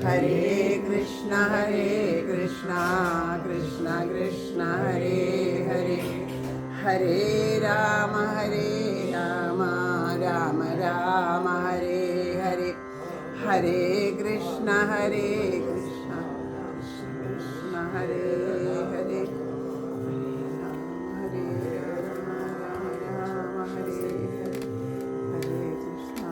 हरे कृष्ण कृष्ण कृष्ण हरे हरे, हरे राम राम राम हरे हरे, हरे कृष्ण कृष्ण कृष्ण हरे हरे, हरे राम राम हरे हरे, हरे कृष्ण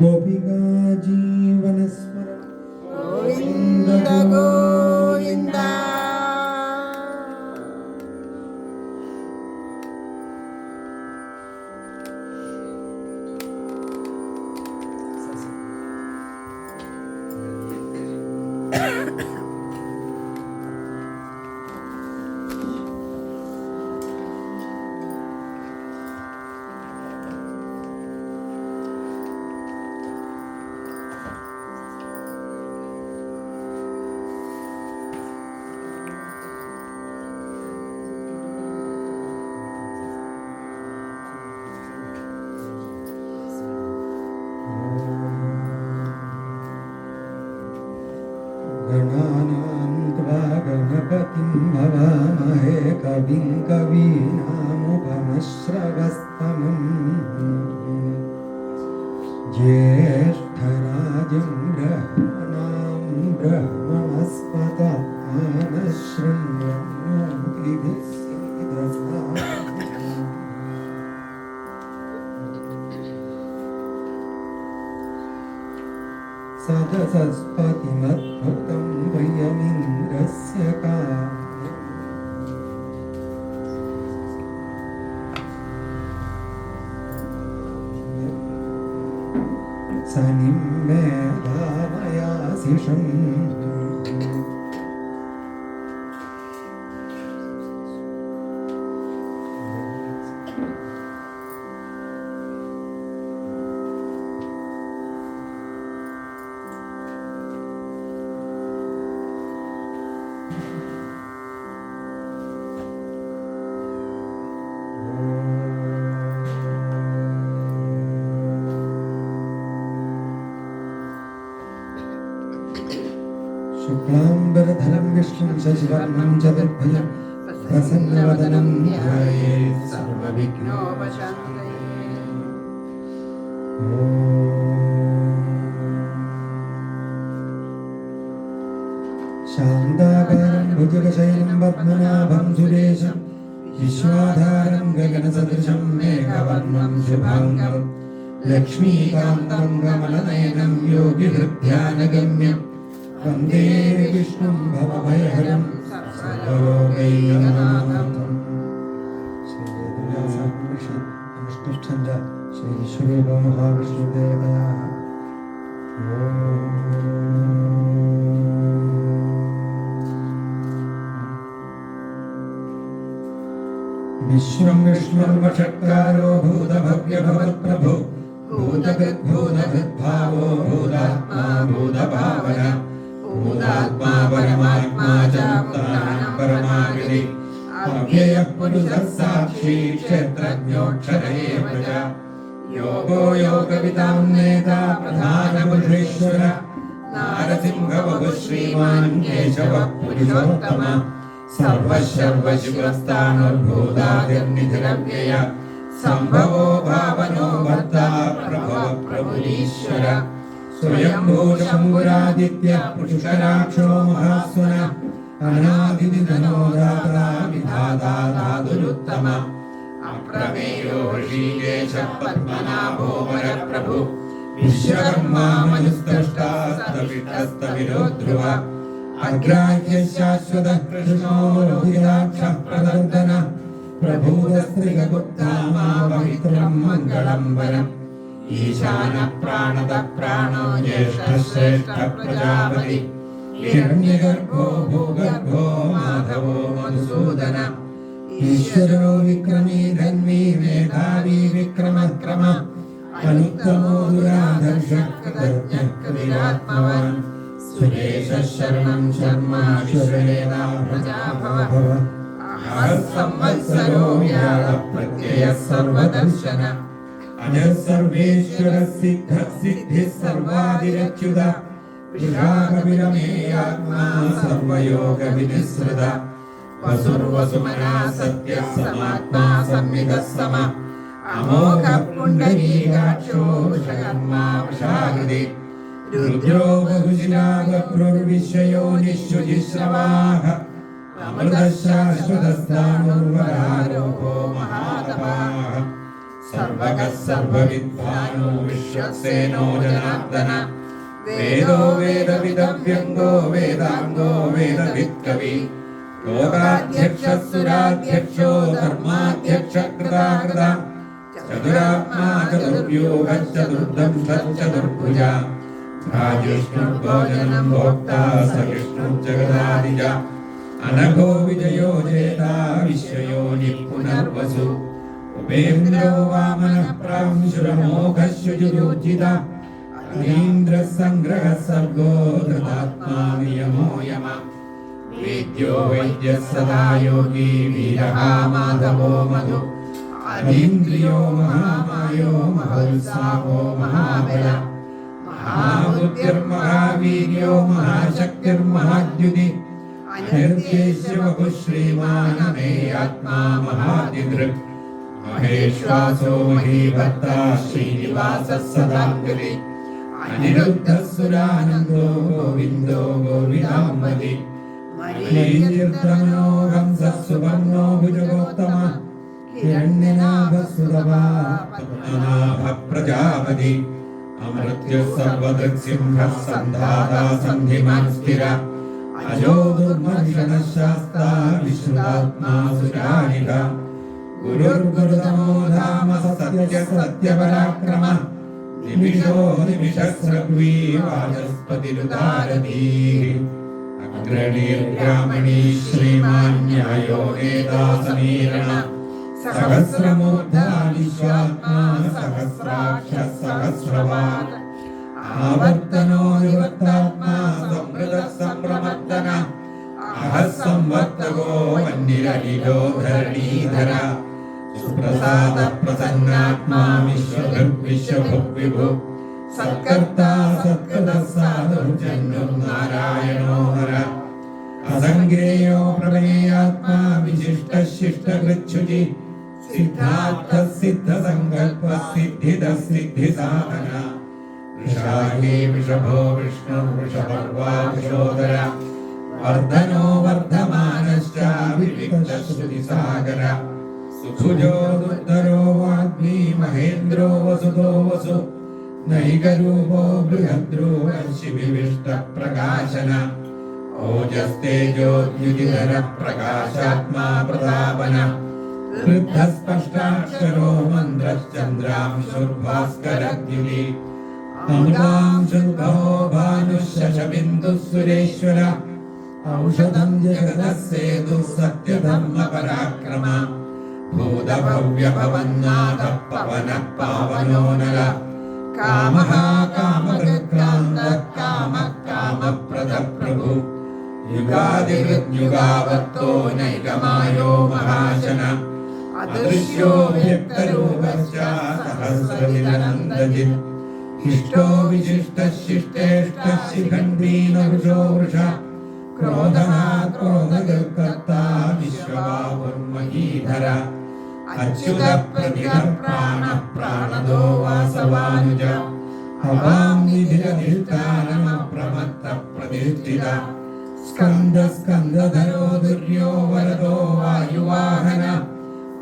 गोपिका जीवनस्मरण ഗോവിന്ദ ഗോവിന്ദ. गणानां त्वा गणपतिं भवामहे कविं कवीनामुपमश्रवस्तमम् ज्येष्ठराजं ब्रह्मणां ब्रह्मणस्पत आनशृण्वन्नोतिभिः सीदसादनम्। सदसस्पतिमद्भुतं वयमिन्द्रस्य कार्यम् सनिं मे भावयासिषम् शुक्लाम्बरधरं विष्णुं शशिवर्णं चतुर्भुजं प्रसन्नवदनं ध्यायेत् സർവവിഘ്നോപശാന്തയേ. शान्ताकारं भुजगशयनं पद्मनाभं सुरेशं विश्वाधारं गगनसदृशं मेघवर्णं शुभाङ्गं लक्ष्मीकान्तं कमलनयनं योगिहृद्यानगम्यं वन्दे विष्णुं भवभयहरं सर्वलोकैकनाथं। श्रीवेदव्यासमनुष्ठिष्ठञ्च श्रीविश्वरूप महाविष्णुदेवयाः विश्वं विष्णुर्वषट्कारो भूतभव्यभवत्प्रभो भूतकृद्भूतकृद्भावो भूतात्मा भूतभावन भूतात्मा परमात्मा च मुक्तानां परमागति अव्ययः पुरुषः साक्षी क्षेत्रज्ञोऽक्षर एव च योगो योगविदां नेता प्रधानपुरुषेश्वर नारसिंहवपुः श्रीमान् केशवः पुरुषोत्तम सर्वशर्वशिवस्तानुर्भूतादिर्निधिरव्यय सम्भवो भावनो भर्ता प्रभव प्रभुरीश्वर स्वयंभू शम्भुरादित्यः पुष्कराक्षो महास्वन अनादिनिधनो दाता विधाता धातुरुत्तम अप्रमेयो ऋषिकेशः पद्मनाभो वरप्रभु विश्वकर्मा मनुस्त्रष्टा स्तविष्टस्तविरो ध्रुव अग्राह्य शाश्वतः कृष्णो रोहिताक्षः प्रदर्दन प्रभूतस्त्रिगुप्तामा पवित्रं मङ्गलं वरम् ईशानः प्राणदः प्राणो ज्येष्ठः श्रेष्ठः प्रजापति हिरण्यगर्भो भूगर्भो माधवो मधुसूदन ईश्वरो विक्रमी धन्वी मेधावी विक्रमक्रम अनुत्तमो दुराधर्षः कृतज्ञः कविरात्मवान् सुरेशः शरणं शर्माश्वरेणा प्रजा भव संवत्सरो व्याळप्रत्ययः सर्वदर्शन अजः सर्वेश्वरः सिद्धः सिद्धिः सर्वादिरच्युत विशाखविरमेयात्मा सर्वयोगविनिःसृत वसुर्वसुमना सत्यः समात्मा संविदः सम अमोघः पुण्डरीकाक्षो वृषकर्मा वृषाहृदि रुद्रो बहुशिरा वक्रुर्विश्वयोनिःशुचिश्रवाः अमृतः शाश्वतस्थाणुर्वरारोहो महातपाः सर्वगः सर्वविद्वानो विश्वक्सेनो जनार्दन वेदो वेदविदव्यङ्गो वेदाङ्गो वेदवित्कवि लोकाध्यक्षः सुराध्यक्षो धर्माध्यक्षः कृताकृता चतुरात्मा चतुर्व्यूहः चतुर्दंशश्चतुर्भुजा राजिष्णुर्भोजनं भोक्ता सहिष्णुर्जगदादिज अनघो विजयो जेता विश्वयोनिः पुनर्वसु उपेन्द्रो वामनः प्रांशुरमोघः शुचिरूर्जिता अतीन्द्रः सङ्ग्रहः सर्गो धृतात्मा नियमो यम वेद्यो वैद्यः सदा योगी वीरः माधवो मधु अतीन्द्रियो महामायो महोत्साहो महाबल महाबुद्धिर्महावीर्यो महाशक्तिर्महाद्युति अनिर्देश्य वपुः श्रीमान् अमेयात्मा महादिदृक् महेश्वासो महीभर्ता श्रीनिवासः सदाङ्गति अनिरुद्धः सुरानन्दो गोविन्दो गोविदाम्बति मणिर्दमनो हंसः सुवर्णो भुजगोत्तमः हिरण्यनाभः सुरभा पद्मनाभः प्रजापति अमृत्युः सर्वदृक्सिंहः सन्धाता सन्धिमान् स्थिर अजो दुर्मर्षणः शास्ता विश्रुतात्मा सुरारिः गुरुर्गुरुतमो धाम सत्यः सत्यपराक्रमः निमिषो निमिषस्रग्वी वाचस्पतिरुदारधीः अग्रणीर्ब्राह्मणी श्रीमान् न्यायो नेता समीरण सहस्रमूर्धा विश्वात्मा सहस्राक्षः सहस्रवान् आवर्तनो निवर्तात्मा संवृतः सम्प्रवर्तन अहः संवर्तको वह्निरनिलो धरणीधर सुप्रसादः प्रसन्नात्मा विश्वभृक् विश्वभुक् विभुः सत्कर्ता सत्कृतः साधुर्जन्युर्नारायणो हर असङ्गेयो प्रमेयात्मा विशिष्टः शिष्टकृच्छुचि सिद्धार्थः सिद्धसङ्कल्पः सिद्धिदः सिद्धिसाधन वृषाही वृषभो विष्णुर्वृषपर्वा वृषोदर वर्धनो वर्धमानश्च विविक्तः श्रुतिसागर सुभुजो दुर्धरो वाग्मी महेन्द्रो वसुतो वसु नैकरूपो बृहद्रूपः शिविविष्टः प्रकाशन ओजस्तेजोद्युतिधर प्रकाशात्मा प्रतापन वृद्धः स्पष्टाक्षरो मन्द्रश्चन्द्रांशुर्भास्करद्युति अमृतांशुर्भो भानुः शशबिन्दुः सुरेश्वर औषधं जगतः सेतुः सत्यधर्मपराक्रम भूतभव्यभवन्नाथः पवनः पावनो नर कामः कामकृत्क्रान्तः कामः कामप्रदः प्रभुः युगादिहृद्युगावर्तो नैकमायो महाशन अदृश्यो व्यक्तरूपश्च सहस्रविदनन्दजित् इष्टो विशिष्टः शिष्टेष्टः शिखण्डी नरुषो वृष क्रोधः क्रोधकर्ता विश्वबाहुर्महीधर अच्युतः प्रतिहः प्राणः प्राणदो वासवानुज अवां निधिरधिष्ठानमप्रमत्तः प्रतिष्ठितः स्कन्दधरो दुर्यो वरदो वायुवाहन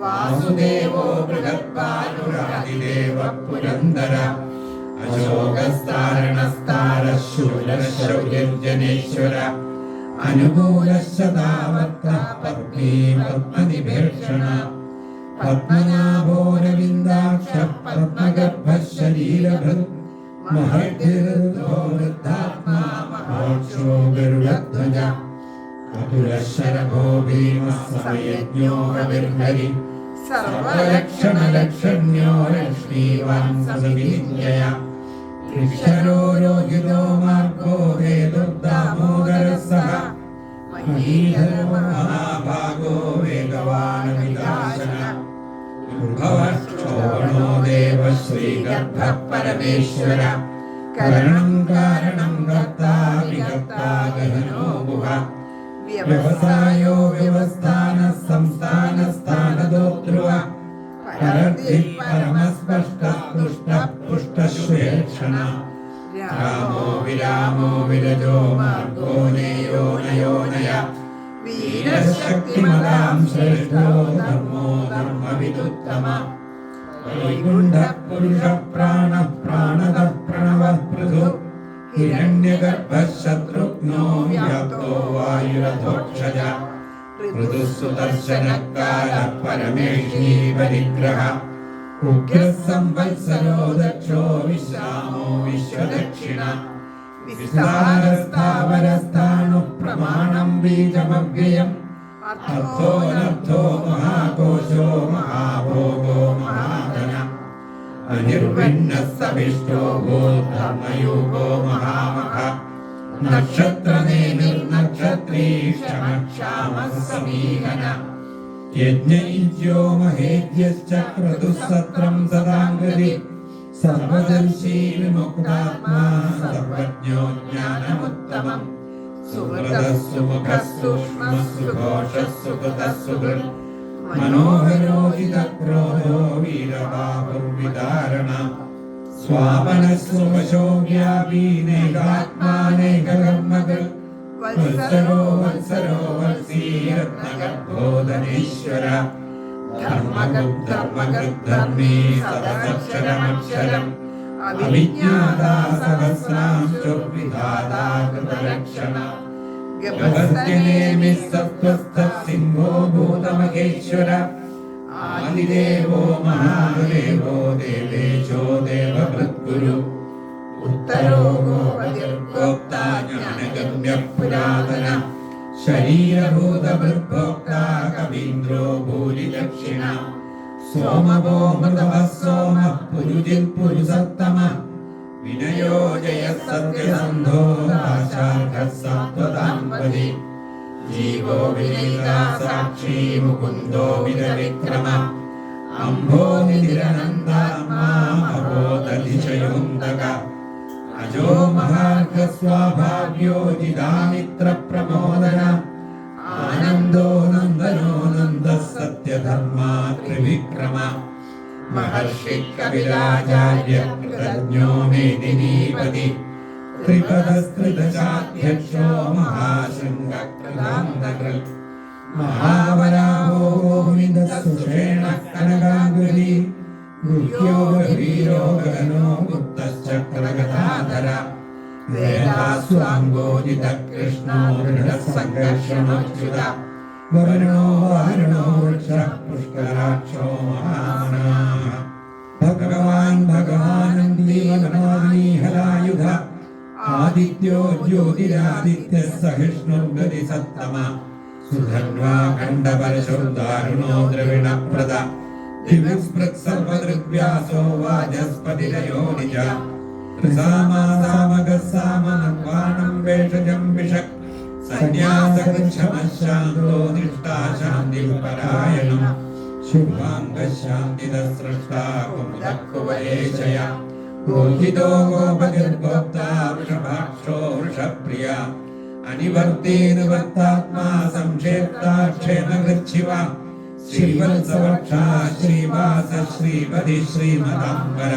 वासुदेवो बृहद्बाहुरादिदेवः पुरन्दर अशोकस्तारणस्तारः शूलः शौर्यर्जनेश्वर अनुकूलश्च तावत्तः पत्नी पद्मनिभीषण पद्मनाभोरविन्दाक्षः पद्मगर्भः शरीरभृत् महद्भिर्वृद्धो वृद्धात्मा महाक्षो गरुडध्वज अतुलः शरभो भीमः समयज्ञो कविर्हरि सर्वलक्षणलक्षण्यो लक्ष्मीवान् सविज्ञया त्रिशरो रोहितो मार्गो वेदोर्दामोदरः सः महीधरो महाभागो वेगवान् विदाशन उद्भवः क्षोभणो देवः श्रीगर्भः परमेश्वर करणं कारणं कर्ता विकर्ता गहनो गुह व्यवसायो व्यवस्थानः संस्थानस्थानदो ध्रुव परर्थिः परमस्पष्टः तुष्टः पुष्टश्वेक्षण रामो विरामो विरजो मार्गो नेयो नयो नय वीरशक्तिमतां श्रेष्ठो धर्मो धर्मविदुत्तम വൈകുണ്ഠപുരുഷ പ്രാണ പ്രാണത പ്രണവ പൃഥു ഹിരണ്യഗർഭഃ ശത്രുഘ്നോ വ്യാപ്തോ വായുരഥോക്ഷജ ഋതുസുദർശനകാല പരമേഷ്ഠീ പരിഗ്രഹ ഉഗ്രസംവത്സരോ ദക്ഷോ വിശ്രാമോ വിശ്വദക്ഷിണ വിസ്താരസ്ഥാവരസ്ഥാണു പ്രമാണം ബീജമവ്യയം അർത്ഥോനർത്ഥോ മഹാകോശോ മഹാഭോഗോ മഹാധന അനിർവിണ്ണസ്സവിഷ്ടോ ധർമ്മയോഗോ മഹാമഹ നക്ഷത്രനേമിർനക്ഷത്രീ ക്ഷമക്ഷാമസമീഹന യജ്ഞൈജ്യോ മഹേജ്യശ്ച ക്രതുസ്സത്രം സദാംഗതി സർവദർശീ വിമുക്താത്മാ സർവജ്ഞോ ജ്ഞാനമുത്തമം സുഹൃതഃ സുമുഖഃ സൂക്ഷ്മഃ സുഘോഷഃ സുകൃതഃ സുഹൃത് മനോഹരോജിതക്രോധോ വീരബാഹുർവിദാരണ സ്വാപനസ്വശോ വ്യാപീനേകാത്മാനേകകർമ്മകൾ വത്സരോ വത്സരോ വത്സീരത്നഗർഭോധനീശ്വര ധർമ്മഗർദ്ധർമ്മീ സദക്ഷരമക്ഷരം അവിജ്ഞാതാ സഹസ്രാംശുർവിധാതാ കൃതരക്ഷണ ഗഭസ്ത്യനേമി സത്വസ്ഥഃ സിംഹോ ഭൂതമഹേശ്വര ആദിദേവോ മഹാദേവോ ദേവേശോ ദേവഭൃത്ഗുരു ഉത്തരോ ഗോപതിർഗോപ്താ ജ്ഞാനഗമ്യ പുരാതന ശരീരഭൂതഭൃത്ഭോക്താ കവീന്ദ്രോ ഭൂരിദക്ഷിണ സോമവോ മൃതവഃ സോമഃ പുരുജിത് പുരുസത്തമ വിനയോ ജയ സത്യസന്ധോ ദാശാർഘഃ സത്വതാംപതി ജീവോ വിനീതാ സാക്ഷി മുകുന്ദോ വിരവിക്രമ അംഭോ നിധിരനന്ദാത്മാ അബോധതിശയോന്തക അജോ മഹാർഘ സ്വാഭാവ്യോ ജിതാമിത്ര പ്രമോദന ആനന്ദോ നന്ദനോ നന്ദഃ സത്യധർമാ ത്രിവിക്രമ മഹർഷി കവിരാചാര്യ കൃതജ്ഞോ മേദിനീപതി ത്രിപദസ്ത്രിദശാധ്യക്ഷോ മഹാശൃംഗകൃതാന്തകൃൽ മഹാവരാഹോ ഗോവിന്ദസുഷേണ കനകാംഗുലി ഗുഹ്യോ ഗഭീരോ ഗഗനോ ഗുപ്തശ്ചക്രഗതാധര വേദാസ്വാംഗോജിത കൃഷ്ണോ ദൃഢസംഘർഷണോച്യുത വരുണോ വാരുണോ വൃക്ഷ പുഷ്കരാക്ഷോ മഹാമനാഃ ഭഗവാൻ ഭഗവാനന്ദീവനാദീഹലായുധ ആദിത്യോ ജ്യോതിരാദിത്യഃ സഹിഷ്ണുർഗതി സത്തമ സുധന്വാ ഖണ്ഡപരശുർദാരുണോ ദ്രവിണപ്രദ ദിവ്യസ്പൃക് സർവദൃഗ്വ്യാസോ വാചസ്പതിരയോ നിജ ത്രിസാമാസാമകസാമനർവാണം വേഷജം വിഷക് സന്യാസകൃച്ഛമശാന്തോ നിഷ്ഠാ ശാന്തിപരായണം ശുഭാംഗശാന്തിദസ്രഷ്ടാ കുമുദക്കുവലേശയ ഗോഹിതോ ഗോപതിർഗോപ്താ വൃഷഭാക്ഷോ വൃഷപ്രിയ അനിവർത്തേനുവർത്താത്മാ സംക്ഷേപ്താ ക്ഷേമകൃച്ഛിവ ശ്രീവത്സവക്ഷാ ശ്രീവാസ ശ്രീപതി ശ്രീമതാംബര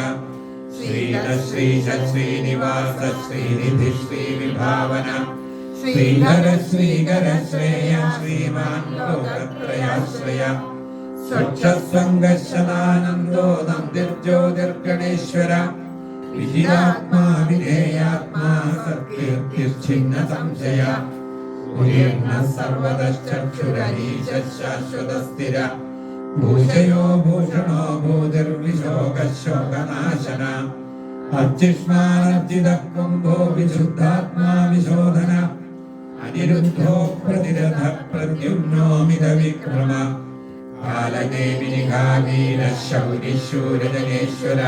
ശ്രീധ ശ്രീശ ശ്രീനിവാസ ശ്രീനിധി ശ്രീവിഭാവന ശ്രീധര ശ്രീകര ശ്രേയ ശ്രീമാൻ ലോകത്രയാശ്രയ സ്വച്ഛസ്വംഗശതാനന്ദോ നന്ദിർജ്യോതിർഗണേശ്വര വിജിതാത്മാ വിധേയാത്മാ സത്കീർത്തിച്ഛിന്ന സംശയ ഉയർന്ന സർവതശ്ചക്ഷുരനീശ ശാശ്വതസ്ഥിര ഭൂഷയോ ഭൂഷണോ ഭൂതിർവിശോകശോകനാശന അർച്ചിഷ്മാനർജിതഃ കുംഭോ വിശുദ്ധാത്മാ വിശോധന അനിരുദ്ധോ പ്രതിരഥ പ്രദ്യുമ്നോമിത വിക്രമ കാലനേമിനികാവീര ശൗരിശൂരജനേശ്വര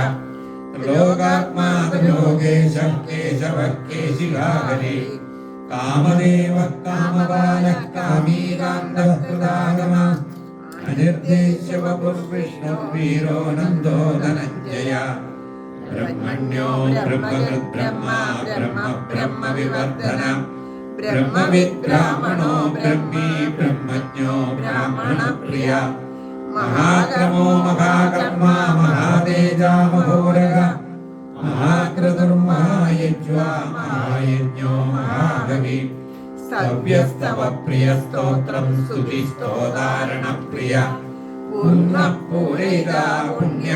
ലോകാത്മാ ലോകേശ കേശവ കേശികാഹരി കാമദേവ കാമബാല കാമീകാന്തകൃതാഗമ അനിർദ്ദേശ്യ വപുർവിഷ്ണു വീരോ നന്ദോ ധനഞ്ജയ ബ്രഹ്മണ്യോ ബ്രഹ്മ ബ്രഹ്മ ബ്രഹ്മ വിവർധന ബ്രഹ്മവിദ് ബ്രാഹ്മണോ ബ്രഹ്മീ ബ്രഹ്മജ്ഞോ ബ്രാഹ്മണ പ്രിയ മഹാക്രമോ മഹാകർമ്മ മഹാതേജാ മഹോരഗ മഹാക്രതുർമഹായജ്വാ മഹായജ്ഞോ മഹാകവി സ്തവ്യസ്തവ പ്രിയ സ്തോത്രം സ്തുതി സ്തോതാരണ പ്രിയ പൂർണ്ണ പൂരയിതാ പുണ്യ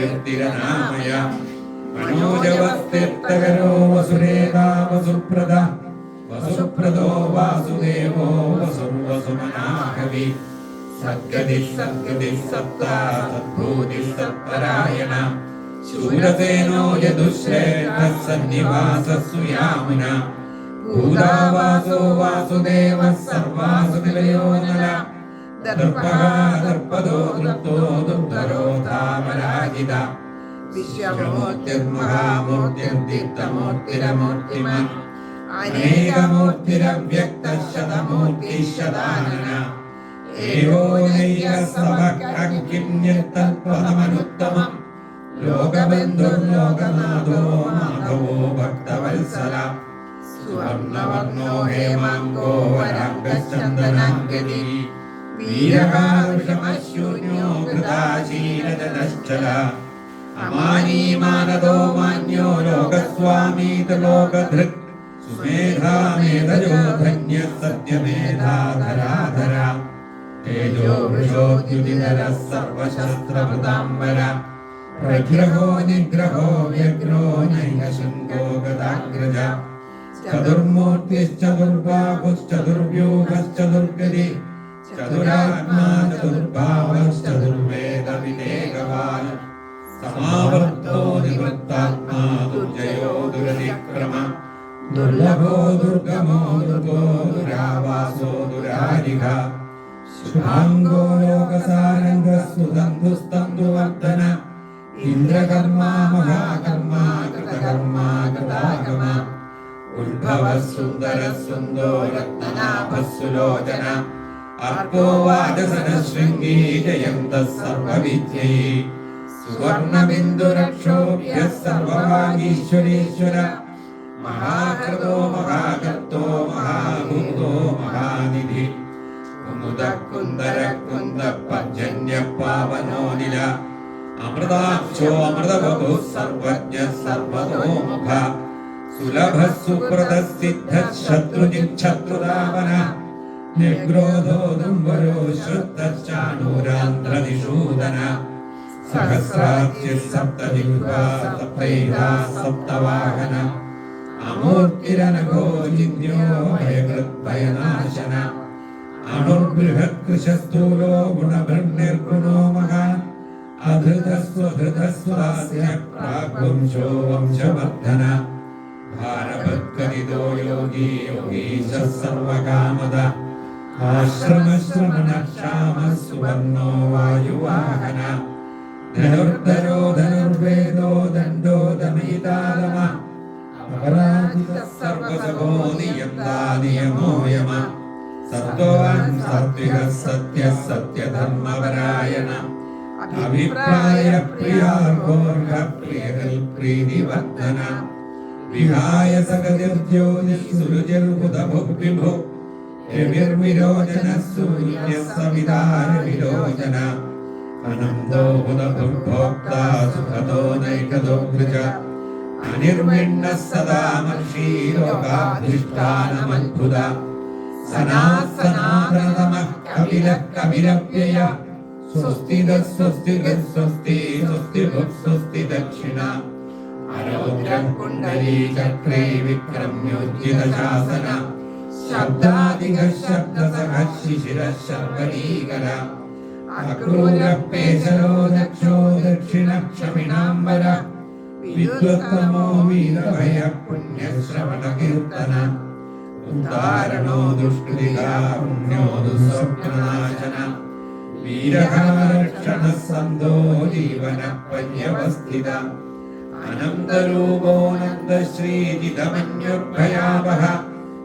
കീർത്തിരനാമയ മനോജവസ്തിർത്തകരോ വസുരേതാ വസുപ്രദ വസുപ്രദോ വാസുദേവോ വസുർവസുമനാഹവി സദ്ഗതി സദ്ഗതി സപ്താ സദ്ഭൂതി സത്പരായണ ശൂരസേനോ യദുശ്രേഷ്ഠ സന്നിവാസസ്സു യാമുന ഭൂതാവാസോ വാസുദേവ സർവാസു നിലയോ നല ദർപ്പഃ ദർപ്പദോ ദൃപ്തോ ദുർധരോ ധാമരാജിത വിശ്വമൂർത്തിർമഹാമൂർത്തിർദീപ്തമൂർത്തിരമൂർത്തിമൻ അനേകമൂർത്തിരവ്യക്തശതമൂർത്തിശതാനന ഏകോനൈകസമഃകിംയത്തൽപദമനുത്തമം ലോകബന്ധുർലോകനാഥോ മാധവോ ഭക്തവത്സല സുവർണവർണോ ഹേമാംഗോ വരാംഗചന്ദനാംഗതി വീരകാർഷമശൂന്യോ കൃതാശീലജനശ്ചല അമാനീമാനദോ മാന്യോ ലോകസ്വാമീത ലോകധൃക് സുമേധാമേധജോ ധന്യ സത്യമേധാധരാധര തേജോ വൃഷോദ്യുതിധര സർവശസ്ത്രവൃതാംബര പ്രഗ്രഹോ നിഗ്രഹോ വ്യഗ്രോ നൈകശൃംഗോ ഗദാഗ്രജ ചതുർമൂർത്തിശ്ചതുർബാഹുശ്ചതുർവ്യൂഹശ്ചതുർഗതി ചതുരാത്മാ ചതുർഭാവശ്ചതുർവേദവിവേകവാൻ സമാവർത്തോ നിവൃത്താത്മാ ദുർജയോ ദുരതിക്രമ ദുർലഭോ ദുർഗമോ ദുർഗോ ദുരാവാസോ ദുരാരിഹ ശുഭാംഗോ ലോകസാരംഗസ്തുതന്തുസ്തന്തുവർദ്ധന ഇന്ദ്രകർമാ മഹാകർമാ കൃതകർമാ കൃതാഗമ ഉദ്ഭവ സുന്ദര സുന്ദോ രത്നനാഭസുലോചന അർക്കോ വാചസന ശൃംഗീ ജയന്ത സർവവിദ്യൈ സുവർണബിന്ദുരക്ഷോഭ്യ സർവവാഗീശ്വരീശ്വര മഹാകൃതോ മഹാകർത്തോ മഹാഭൂതോ മഹാനിധി കുമുദ കുന്ദര കുന്ദ പർജന്യ പാവനോ നില അമൃതാക്ഷോ അമൃതബഹു സർവജ്ഞ സർവതോമുഖ സുലഭ സുപ്രദ സിദ്ധ ശത്രുജിത് ശത്രുരാവന നിഗ്രോധോ ദുംബരോ ശ്രുതശ്ചാണൂരാന്ത്രനിഷൂദന സഹസ്രാബ്ജ സപ്തജിഹ്വാ സപ്തൈതാ സപ്തവാഹന അമൂർത്തിരനഘോ ജിന്യോ ഭയകൃദ്ഭയനാശന അണുർബൃഹത്കൃശസ്ഥൂലോ ഗുണഭൃന്നിർഗുണോ മഹാൻ അധൃതസ്വധൃതസ്വാസ്യ പ്രാഗ്വംശോ വംശവർദ്ധന ഭാരഭദ്ഗതിതോ യോഗീ യോഗീശ സർവകാമദ ആശ്രമശ്രമണക്ഷാമ സുവർണോ വായുവാഹന ധനുർധരോ ധനുർവേദോ ദണ്ഡോ ദമയിതാദമ അപരാജിത സർവസഭോ നിയന്താ നിയമോ യമ സത്വവാൻ സാത്വിക സത്യ സത്യധർമ്മപരായണ അഭിപ്രായ പ്രിയാർഗോർഹ പ്രിയകൾ പ്രീതിവർദ്ധന വിഹായ സകതിർജ്യോതിസുരുചിർബുധഭുഗ്വിഭു രവിർവിരോചന സൂര്യ സവിതാര വിരോചന അനന്തോ ബുധഭുഗ്ഭോക്താ സുഖദോ നൈകദോ ഗൃജ അനിർവിണ്ണ സദാ മർഷീ ലോകാധിഷ്ഠാനമദ്ഭുത സനാതനതമഃ കപില കപിലവ്യയ സ്വസ്തിദ സ്വസ്തിഗ സ്വസ്തി സ്വസ്തിഭുക് സ്വസ്തി ദക്ഷിണ ആരോഗ്യം കുണ്ഡലീ ചക്രേ വിക്രമ്യോജ്ജിത ശാസന ശബ്ദാധിക ശബ്ദസഹ ശിശിര ശർവരീകര അക്രൂര പേശലോ ദക്ഷോ ദക്ഷിണ ക്ഷമിണാംബര വിദ്വത്തമോ വീരഭയ പുണ്യശ്രവണ കീർത്തന ഉദ്ധാരണോ ദുഷ്കൃതികാ പുണ്യോ ദുസ്വപ്നനാശന വീരകാരക്ഷണ സന്തോ ജീവന പര്യവസ്ഥിത അനന്തരൂപോനന്ദ ശ്രീജിതമന്യുർഭയാവഹ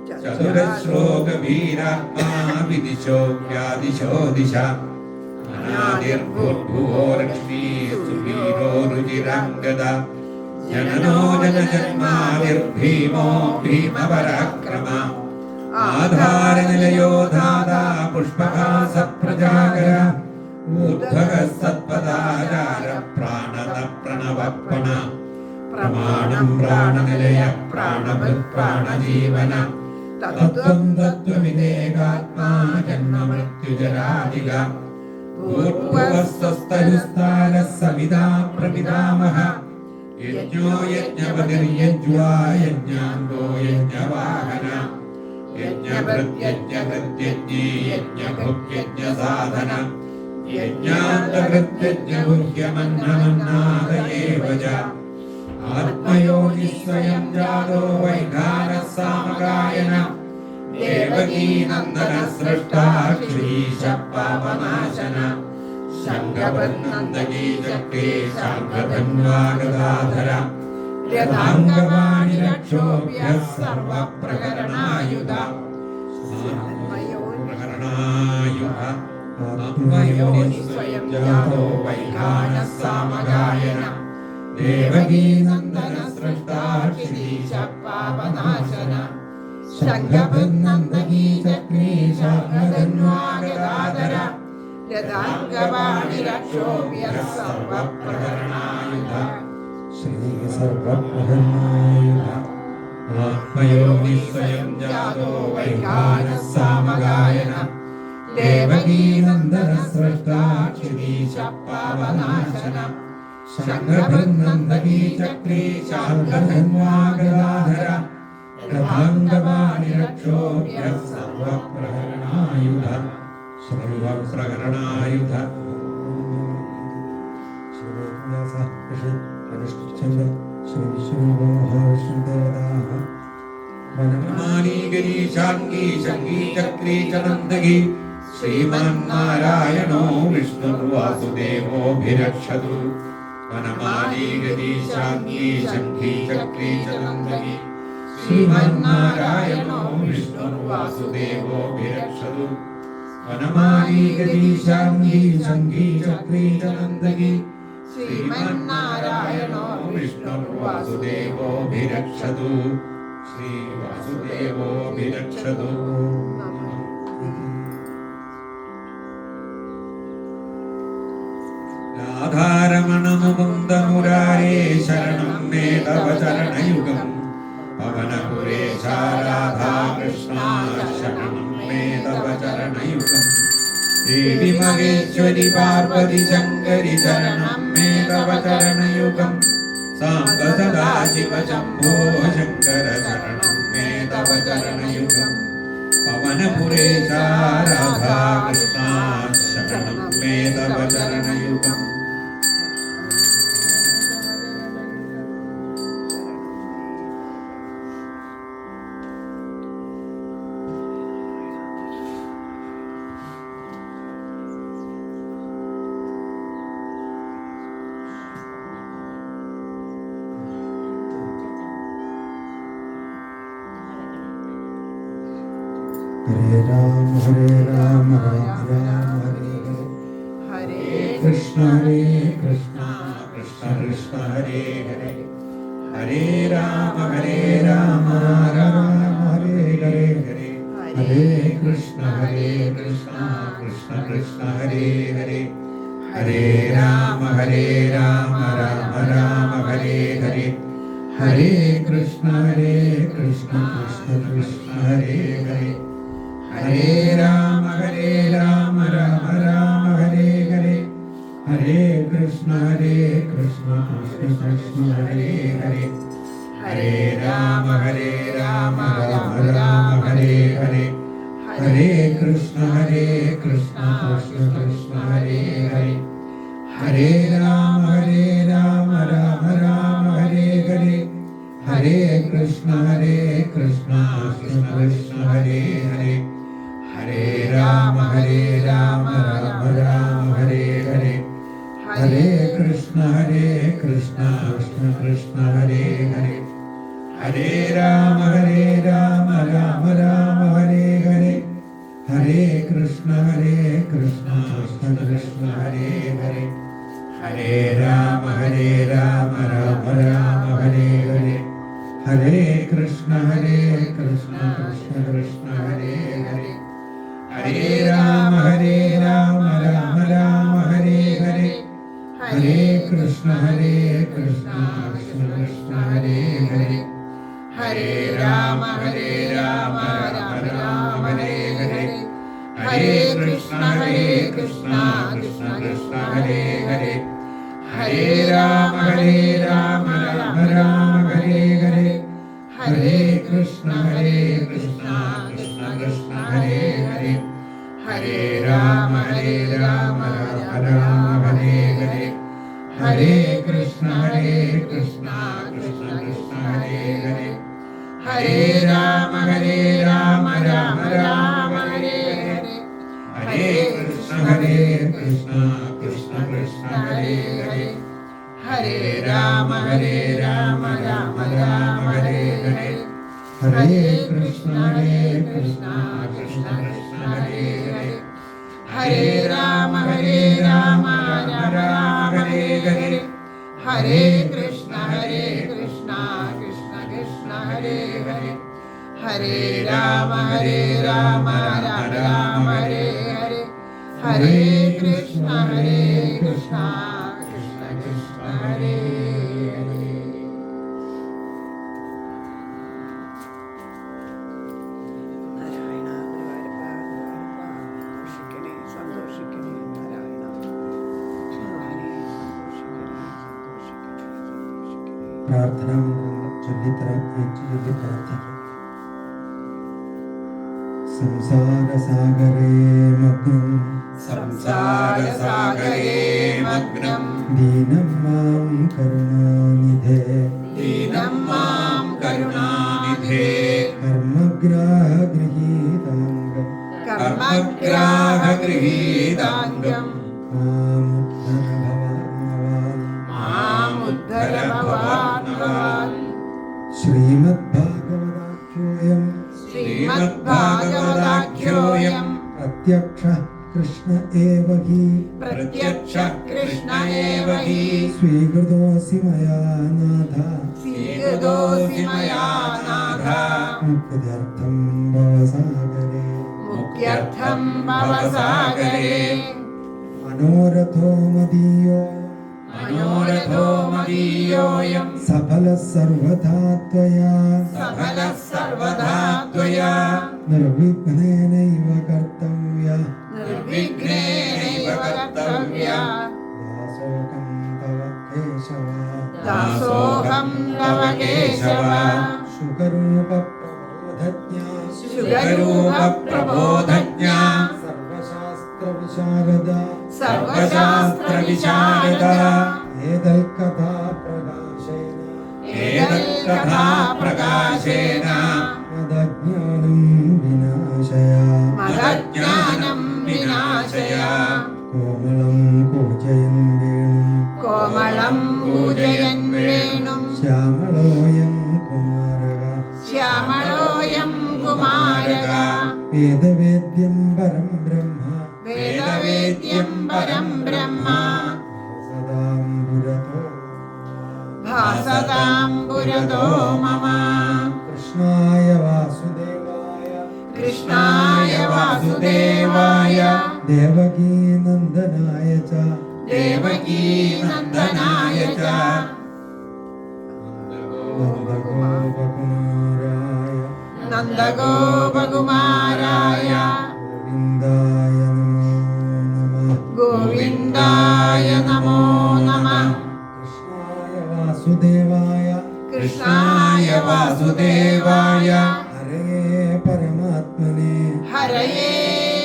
ചതുരശ്ലോക വീരാത്മാ വിദിശോ വ്യാദിശോ ദിശ അനാദിർഭൂർഭുവോ ലക്ഷ്മീ സുവീരോ രുചിരാംഗദ ജനനോ ജനജന്മാതിർഭീമോ ഭീമപരാക്രമ ആധാരനിലയോ ധാതാ പുഷ്പകാസ പ്രജാകര ഊർധ്വക സത്പദാചാര പ്രാണത പ്രണവപ്പണ പ്രമാണം പ്രാണനിലയ പ്രാണഭൃത് പ്രാണജീവന തത്വം തത്വവിദേകാത്മാ ജന്മമൃത്യുജരാധിക ഭൂർഭുവസ്വസ്തരുസ്ഥാനഃ സവിതാ പ്രപിതാമഹ യജ്ഞോ യജ്ഞപതിർയജ്വാ യജ്ഞാംഗോ യജ്ഞവാഹന യജ്ഞഭൃത്യജ്ഞഭൃത്യജ്ഞേ യജ്ഞഭുക്യജ്ഞസാധന യജ്ഞാന്തഭൃത്യജ്ഞഭുക്യമന്നമന്നാദയേവ ച ആത്മയോനി സ്വയം ജാതോ വൈഖാനഃ സാമഗായന ദേവകീ നന്ദന സൃഷ്ടാ ക്ഷീശഃ പാപനാശന ശംഖപദ്നന്ദകീ ചക്രേ ശാർങ്ഗധന്വാഗദാധര രഥാംഗവാണി രക്ഷോഭ്യഃ സർവപ്രകരണായുധ ആത്മയോനി സ്വയം ജാതോ വൈഖാനഃ സാമഗായന ദേവകീ നന്ദന സൃഷ്ടാ ക്ഷീശഃ പാപനാശന ശംഖപദ്നന്ദകീ ചക്രേ ശാർങ്ഗധന്വാഗദാധര രഥാംഗവാണി രക്ഷോഭ്യഃ സർവപ്രകരണായുധ സർവപ്രകരണായുധ ആത്മയോനി സ്വയം ജാതോ വൈഖാനഃ സാമഗായന ദേവകീ നന്ദന സൃഷ്ടാ ക്ഷീശഃ പാപനാശന ശംഖപദ്നന്ദകീ ചക്രേ ശാർങ്ഗധന്വാഗദാധര രഥാംഗവാണി രക്ഷോഭ്യഃ സർവപ്രകരണായുധ സർവപ്രകരണായുധ വനമാലീകരീശാംഗീ ശംഗീ ചക്രീ ച നന്ദകീ ശ്രീമന്നാരായണോ വിഷ്ണുർവാസുദേവോഭിരക്ഷതു വനമാലീകരീശാംഗീ ശംഖീ ചക്രീ ച നന്ദകീ ശ്രീമന്നാരായണോ വിഷ്ണുർവാസുദേവോഭിരക്ഷതു വനമാലീകരീശാംഗീ ശംഖീ ചക്രീ ച നന്ദകീ ശ്രീമന്നാരായണോ വിഷ്ണുർവാസുദേവോഭിരക്ഷതു ശ്രീവാസുദേവോഭിരക്ഷതു രാധാരമണ മുകുന്ദ മുരാരേ ശരണം മേ തവ ചരണയുഗം പവനപുരേശ രാധാ കൃഷ്ണ ശരണം മേ തവ ചരണയുഗം ദേവി മഹേശ്വരി പാർവതി ശങ്കരി ശരണം മേ തവ ചരണയുഗം സാംബ സദാശിവ ശംഭോ ശങ്കര ശരണം മേ തവ ചരണയുഗം പവനപുരേശ രാധാ കൃഷ്ണ ശരണം മേ തവ ചരണയുഗം ഹരേ രാമ രാമ രാമ ഹരേ ഹരേ കൃഷ്ണ കൃഷ്ണ കൃഷ്ണ ഹരേ ഹരേ ഹരേ രാമ രാമ ഹരേ ഹരേ ഹരേ കൃഷ്ണ കൃഷ്ണ കൃഷ്ണ ഹരേ ഹരേ ഹരേ രാമ രാമ രാമ ഹരേ ഹരേ ഹരേ കൃഷ്ണ കൃഷ്ണ കൃഷ്ണ ഹരേ ഹരേ ഹരേ രാമ രാമ രാമ ഹരേ ഹരേ ഹരേ കൃഷ്ണ കൃഷ്ണ കൃഷ്ണ ഹരേ ഹരേ ഹരേ രാമ രാമ രാമ ഹരേ ഹരേ ഹരേ കൃഷ്ണ കൃഷ്ണ കൃഷ്ണ ഹരേ ഹരേ ഹരേ രാമ രാമ രാമ ഹരേ ഹരേ ഹരേ കൃഷ്ണ കൃഷ്ണ കൃഷ്ണ ഹരേ ഹരേ ഹരേ രാമ രാമ രാമ ഹരേ ഹരേ ഹരേ കൃഷ്ണ കൃഷ്ണ കൃഷ്ണ ഹരേ ഹരേ ഹരേ രാമ രാമ രാമ ഹരേ ഹരേ ഹരേ കൃഷ്ണ കൃഷ്ണ കൃഷ്ണ ഹരേ ഹരേ ഹരേ രാമ രാമ രാമ ഹരേ ഹരേ ഹരേ കൃഷ്ണ കൃഷ്ണ കൃഷ്ണ ഹരേ ഹരേ ഹരേ രാമ രാമ രാമ ഹരേ ഹരേ ഹരേ കൃഷ്ണ കൃഷ്ണ കൃഷ്ണ ഹരേ ഹരേ ഹരേ രാമ രാമ രാമ ഹരേ ഹരേ ഹരേ കൃഷ്ണ കൃഷ്ണ കൃഷ്ണ കൃഷ്ണ ഹരേ ഹരേ ഹരേ രാമ രാമ രാമ ഹരേ ഹരേ ഹരേ കൃഷ്ണ കൃഷ്ണ കൃഷ്ണ ഹരേ ഹരേ ഹരേ രാമ രാമ രാമ ഹരേ ഹരേ ഹരേ കൃഷ്ണ കൃഷ്ണ കൃഷ്ണ ഹരേ ഹരേ ഹരേ രാമ രാമ രാമ ഹരേ ഹരേ ഹരേ കൃഷ്ണ കൃഷ്ണ കൃഷ്ണ ഹരേ ഹരേ ഹരേ രാമ രാമ രാമ ഹരേ ഹരേ ഹരേ കൃഷ്ണ കൃഷ്ണ കൃഷ്ണ ഹരേ ഹരേ ഹരേ രാമ രാമ രാമ ഹരേ ഹരേ ഹരേ കൃഷ്ണ കൃഷ്ണ കൃഷ്ണ ഹരേ ഹരേ ഹരേ രാമ രാമ രാമ ഹരേ ഹരേ ഹരേ കൃഷ്ണ കൃഷ്ണ കൃഷ്ണ ഹരേ ഹരേ. പ്രാർത്ഥനാമന്ത്രങ്ങൾ ചൊല്ലിത്തരം ചൊല്ലി പ്രാർത്ഥിക്കും. സംസാരസാഗരേ മഗ്നം ദീനം മാം കരുണാനിധേ കർമ്മഗ്രാഹഗൃഹീതാംഗം മാമുദ്ധര ഭവാൻ ശ്രീമദ്ഭാഗവതാഖ്യോയം പ്രത്യക്ഷ കൃഷ്ണ ഏവ ഹി സ്വീകൃതോസി മയാ നാഥ മുക്ത്യർത്ഥം ഭവസാഗരേ മനോരഥോ മദീയോയം സഫലഃ സർവഥാ ത്വയാ നിർവിഘ്നേനൈവ കർത്തവ്യഃ ദാസോഹം തവ കേശവ ശുകരൂപ പ്രബോധജ്ഞ സർവശാസ്ത്ര വിശാരദ ഏതൽ കഥാ പ്രകാശേന മദജ്ഞാനം വിനാശയ കോമളം പൂജയൻ വേണും ശ്യാമളോയം കുമാരക വേദവേദ്യം പരം ബ്രഹ്മ ഭാസതാംബുരതോ മമ കൃഷ്ണായ വാസുദേവായ ദേവകീനന്ദനായ ച നന്ദഗോപകുമാരായ ഗോവിന്ദായ നമോ നമഃ കൃഷ്ണായ വാസുദേവായ ഹരയേ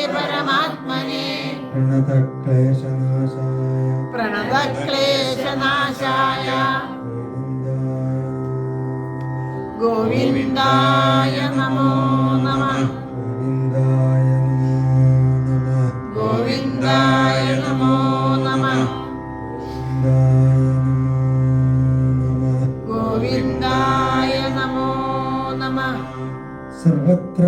പരമാത്മനെ പ്രണതക്ലേശനാശായ ഗോവിന്ദായ നമോ നമഃ ഗോവിന്ദായ നമോ നമഃ ഗോവിന്ദായ നമോ നമഃ സർവത്ര